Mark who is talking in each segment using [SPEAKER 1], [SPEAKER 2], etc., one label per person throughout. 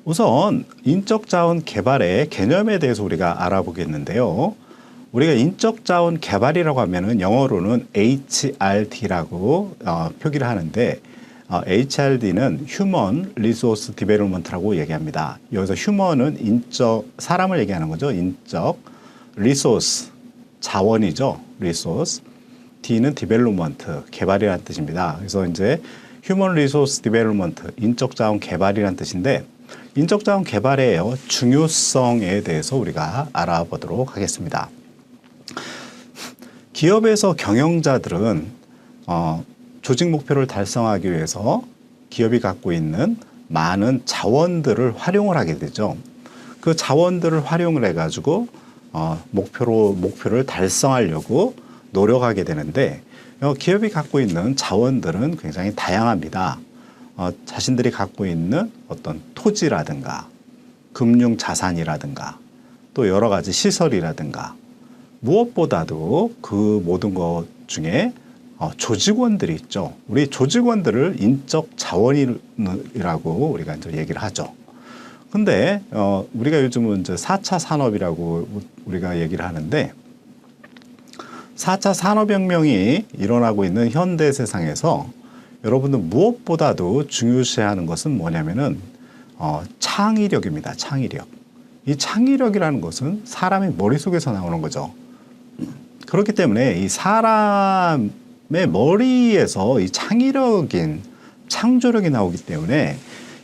[SPEAKER 1] 우선 인적자원 개발의 개념에 대해서 우리가 알아보겠는데요. 우리가 인적자원 개발이라고 하면은 영어로는 HRD라고 표기를 하는데 HRD는 Human Resource Development라고 얘기합니다. 여기서 Human은 인적, 사람을 얘기하는 거죠. 인적, Resource, 자원이죠. Resource, D는 Development, 개발이라는 뜻입니다. 그래서 이제 Human Resource Development, 인적자원 개발이라는 뜻인데 인적자원 개발의 중요성에 대해서 우리가 알아보도록 하겠습니다. 기업에서 경영자들은 조직 목표를 달성하기 위해서 기업이 갖고 있는 많은 자원들을 활용을 하게 되죠. 그 자원들을 활용을 해가지고 목표를 달성하려고 노력하게 되는데 기업이 갖고 있는 자원들은 굉장히 다양합니다. 자신들이 갖고 있는 어떤 토지라든가 금융 자산이라든가 또 여러 가지 시설이라든가 무엇보다도 그 모든 것 중에 조직원들이 있죠. 우리 조직원들을 인적 자원이라고 우리가 이제 얘기를 하죠. 근데 우리가 요즘은 이제 4차 산업이라고 우리가 얘기를 하는데 4차 산업혁명이 일어나고 있는 현대 세상에서 여러분들 무엇보다도 중요시하는 것은 뭐냐면은 창의력입니다. 창의력. 이 창의력이라는 것은 사람의 머릿속에서 나오는 거죠. 그렇기 때문에 이 사람의 머리에서 이 창의력인 창조력이 나오기 때문에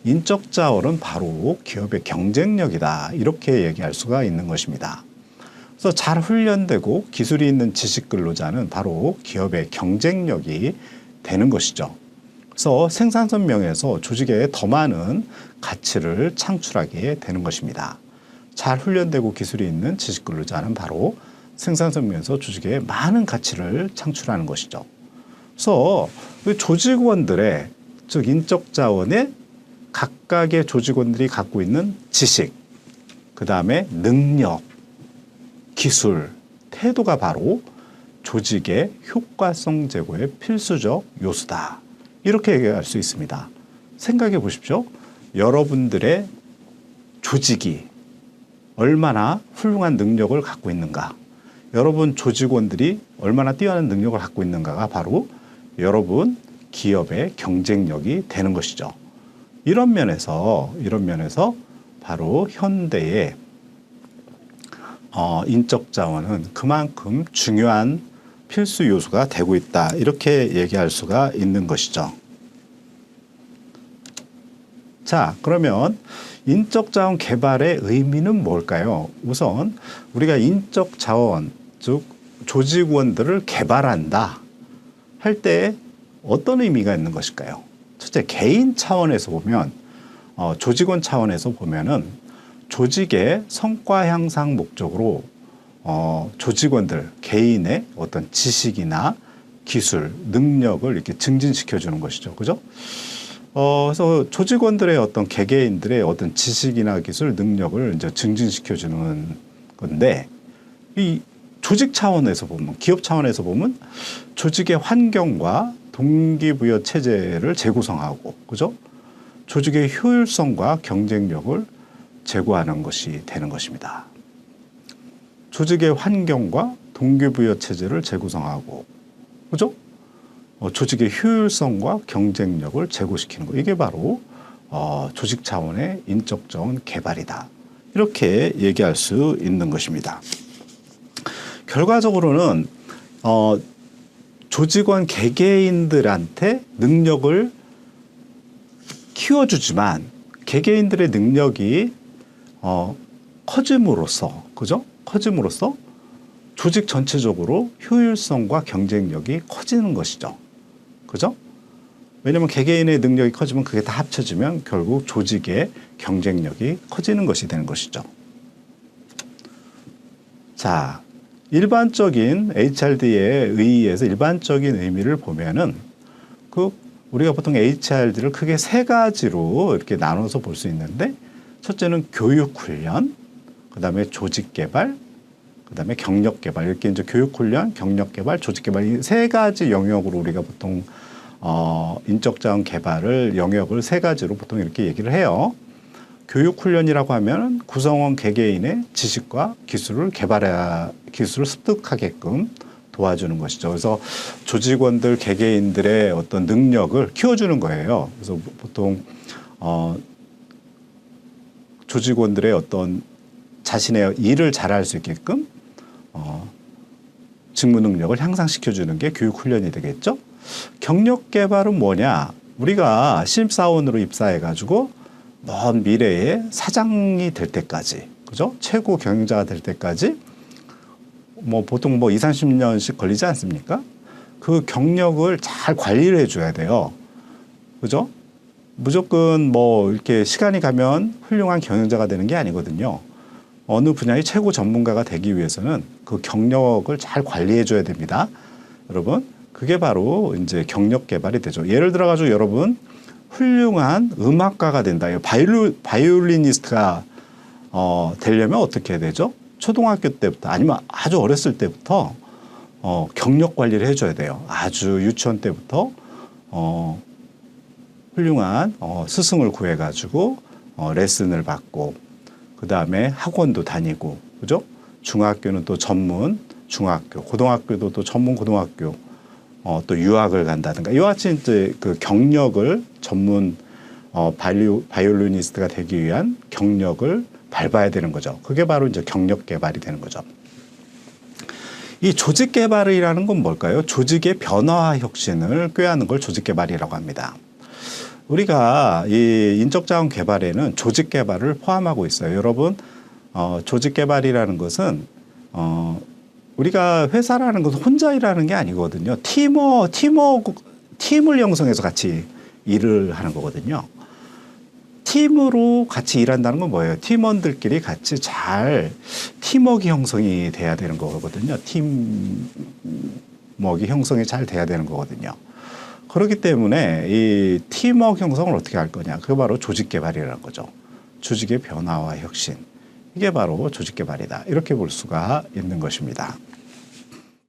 [SPEAKER 1] 인적 자원은 바로 기업의 경쟁력이다. 이렇게 얘기할 수가 있는 것입니다. 그래서 잘 훈련되고 기술이 있는 지식 근로자는 바로 기업의 경쟁력이 되는 것이죠. 그래서 생산성 면에서 조직에 더 많은 가치를 창출하게 되는 것입니다. 잘 훈련되고 기술이 있는 지식 근로자는 바로 생산성 면에서 조직에 많은 가치를 창출하는 것이죠. 그래서 조직원들의 즉 인적 자원의 각각의 조직원들이 갖고 있는 지식, 그 다음에 능력, 기술, 태도가 바로 조직의 효과성 제고의 필수적 요소다. 이렇게 얘기할 수 있습니다. 생각해 보십시오. 여러분들의 조직이 얼마나 훌륭한 능력을 갖고 있는가. 여러분 조직원들이 얼마나 뛰어난 능력을 갖고 있는가가 바로 여러분 기업의 경쟁력이 되는 것이죠. 이런 면에서 바로 현대의 인적 자원은 그만큼 중요한 필수 요소가 되고 있다. 이렇게 얘기할 수가 있는 것이죠. 자, 그러면 인적 자원 개발의 의미는 뭘까요? 우선 우리가 인적 자원, 즉 조직원들을 개발한다 할 때 어떤 의미가 있는 것일까요? 첫째, 개인 차원에서 보면 조직원 차원에서 보면은 조직의 성과 향상 목적으로 조직원들 개인의 어떤 지식이나 기술, 능력을 이렇게 증진시켜 주는 것이죠. 그죠? 그래서 조직원들의 어떤 개개인들의 어떤 지식이나 기술, 능력을 이제 증진시켜 주는 건데 이 조직 차원에서 보면, 기업 차원에서 보면 조직의 환경과 동기부여 체제를 재구성하고, 그죠? 조직의 효율성과 경쟁력을 제고하는 것이 되는 것입니다. 조직의 환경과 동기부여 체제를 재구성하고, 그죠? 조직의 효율성과 경쟁력을 제고시키는 것. 이게 바로 조직 차원의 인적 자원 개발이다. 이렇게 얘기할 수 있는 것입니다. 결과적으로는 조직원 개개인들한테 능력을 키워주지만 개개인들의 능력이 커짐으로써, 그죠? 커짐으로써 조직 전체적으로 효율성과 경쟁력이 커지는 것이죠. 그죠? 왜냐하면 개개인의 능력이 커지면 그게 다 합쳐지면 결국 조직의 경쟁력이 커지는 것이 되는 것이죠. 자, 일반적인 HRD에 의해서 일반적인 의미를 보면은 우리가 보통 HRD를 크게 세 가지로 이렇게 나눠서 볼 수 있는데 첫째는 교육 훈련, 그다음에 조직 개발, 그다음에 경력 개발. 이렇게 이제 교육 훈련, 경력 개발, 조직 개발 이 세 가지 영역으로 우리가 보통 인적 자원 개발을 영역을 세 가지로 보통 이렇게 얘기를 해요. 교육훈련이라고 하면 구성원 개개인의 지식과 기술을 습득하게끔 도와주는 것이죠. 그래서 조직원들 개개인들의 어떤 능력을 키워주는 거예요. 그래서 보통 조직원들의 어떤 자신의 일을 잘할 수 있게끔 직무 능력을 향상시켜주는 게 교육훈련이 되겠죠. 경력 개발은 뭐냐? 우리가 신입사원으로 입사해가지고 먼 미래에 사장이 될 때까지, 그죠? 최고 경영자가 될 때까지 보통 2, 30년씩 걸리지 않습니까? 그 경력을 잘 관리를 해줘야 돼요. 그죠? 무조건 이렇게 시간이 가면 훌륭한 경영자가 되는 게 아니거든요. 어느 분야의 최고 전문가가 되기 위해서는 그 경력을 잘 관리해줘야 됩니다. 여러분, 그게 바로 이제 경력 개발이 되죠. 예를 들어가지고 여러분, 훌륭한 음악가가 된다. 바이올리니스트가 되려면 어떻게 해야 되죠? 초등학교 때부터 아니면 아주 어렸을 때부터 경력 관리를 해줘야 돼요. 아주 유치원 때부터 훌륭한 스승을 구해가지고 레슨을 받고 그 다음에 학원도 다니고, 그죠? 중학교는 또 전문 중학교, 고등학교도 또 전문 고등학교, 또 유학을 간다든가 이와 같이 이제 그 경력을 전문 바이올리니스트가 되기 위한 경력을 밟아야 되는 거죠. 그게 바로 이제 경력 개발이 되는 거죠. 이 조직 개발이라는 건 뭘까요? 조직의 변화 혁신을 꾀하는 걸 조직 개발이라고 합니다. 우리가 이 인적 자원 개발에는 조직 개발을 포함하고 있어요. 여러분, 조직 개발이라는 것은 우리가 회사라는 것은 혼자 일하는 게 아니거든요. 팀을 형성해서 같이 일을 하는 거거든요. 팀으로 같이 일한다는 건 뭐예요? 팀원들끼리 같이 잘 팀워크 형성이 돼야 되는 거거든요. 팀워크 형성이 잘 돼야 되는 거거든요. 그렇기 때문에 이 팀워크 형성을 어떻게 할 거냐? 그게 바로 조직 개발이라는 거죠. 조직의 변화와 혁신. 이게 바로 조직 개발이다. 이렇게 볼 수가 있는 것입니다.